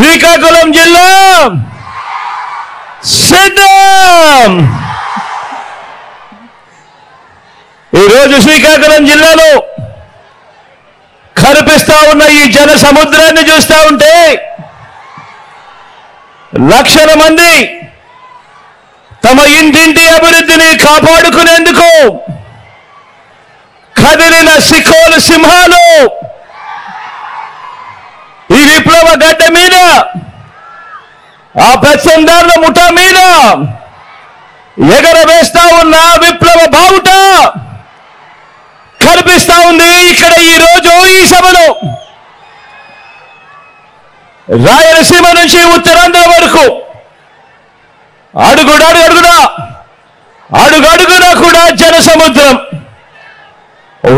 శ్రీకాకుళం జిల్లా సిద్ధం. ఈరోజు శ్రీకాకుళం జిల్లాలో కనిపిస్తా ఉన్న ఈ జన సముద్రాన్ని చూస్తా ఉంటే లక్షల మంది తమ ఇంటింటి అభివృద్ధిని కాపాడుకునేందుకు కదిలిన సిఖోలు సింహాలు ఈ విప్లవ గడ్డ మీద, ఆ పెత్తందారుల ముఠా మీద ఎగరవేస్తా ఉన్న విప్లవ బావుట కనిపిస్తా ఉంది ఇక్కడ ఈ రోజు ఈ సభలో. రాయలసీమ నుంచి ఉత్తరాంధ్ర వరకు అడుగడుగునా కూడా జన సముద్రం.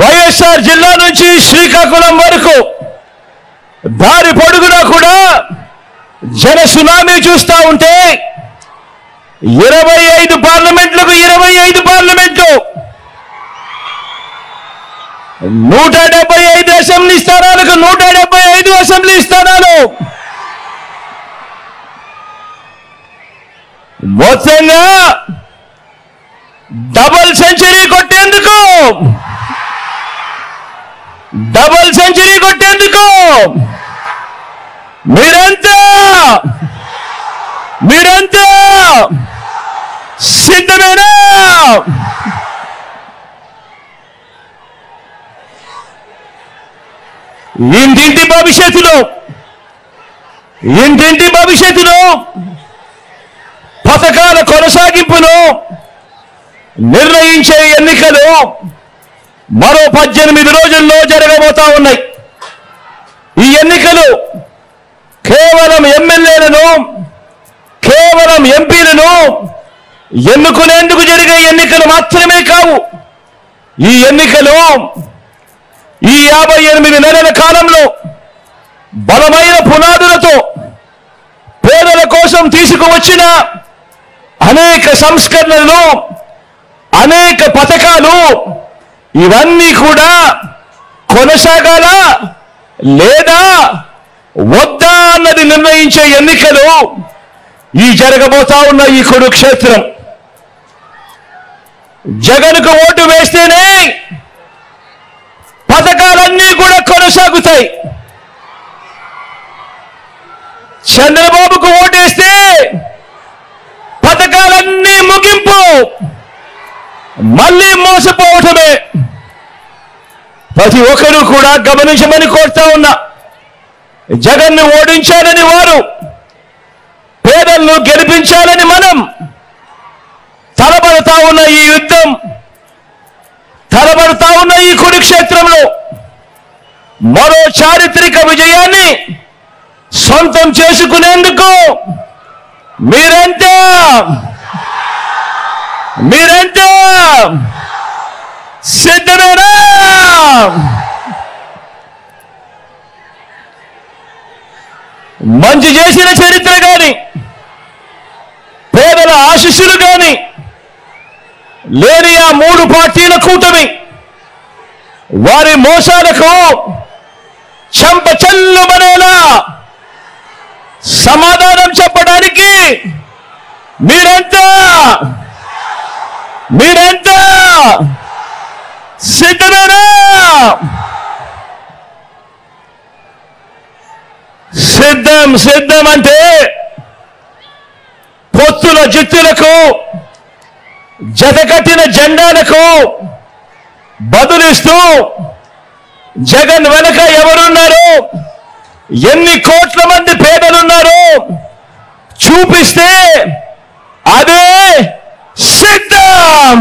వైఎస్ఆర్ జిల్లా నుంచి శ్రీకాకుళం వరకు దారి పొడుగునా కూడా జన సునామీ చూస్తా ఉంటే 25 పార్లమెంట్లకు 25 పార్లమెంట్లు, 175 అసెంబ్లీ స్థానాలకు 175 అసెంబ్లీ స్థానాలు, మొత్తంగా డబుల్ సెంచరీ కొట్టేందుకు మీరంతా సిద్ధమేనా? ఇంటింటి భవిష్యత్తులో పథకాల కొనసాగింపును నిర్ణయించే ఎన్నికలు మరో 18 రోజుల్లో జరగబోతా ఉన్నాయి. ఈ ఎన్నికలు కేవలం ఎమ్మెల్యేలను, కేవలం ఎంపీలను ఎన్నుకునేందుకు జరిగే ఎన్నికలు మాత్రమే కావు. ఈ ఎన్నికలు ఈ 58 నెలల కాలంలో బలమైన పునాదులతో పేదల కోసం తీసుకువచ్చిన అనేక సంస్కరణలు, అనేక పథకాలు, ఇవన్నీ కూడా కొనసాగాల లేదా వద్దా అన్నది నిర్ణయించే ఎన్నికలు ఈ జరగబోతా ఉన్న ఈ కురుక్షేత్రం. జగన్కు ఓటు వేస్తేనే పథకాలన్నీ కూడా కొనసాగుతాయి. చంద్రబాబుకు ఓటేస్తే పథకాలన్నీ ముగింపు, మళ్ళీ మోసపోవటమే. ప్రతి ఒక్కరూ కూడా గమనించమని కోరుతా ఉన్నా. జగన్ను ఓడించాలని వారు, పేదలను గెలిపించాలని మనం తలబడతా ఉన్న ఈ యుద్ధం, తలబడతా ఉన్న ఈ కురుక్షేత్రంలో మరో చారిత్రక విజయాన్ని సొంతం చేసుకునేందుకు మీరంతా సిద్ధమేనా? మంచి చేసిన చరిత్ర గాని, పేదల ఆశీస్సులు గాని లేని ఆ 3 పార్టీల కూటమి వారి మోసాలకు చెంపచెల్లుమనేలా సమాధానం చెప్పడానికి మీరంతా సిద్ధమేనా? సిద్ధం అంటే పొత్తుల జిత్తులకు, జతకట్టిన జెండాలకు బదులిస్తూ జగన్ వెనక ఎవరున్నారు, ఎన్ని కోట్ల మంది పేదలున్నారు చూపిస్తే అదే సిద్ధం.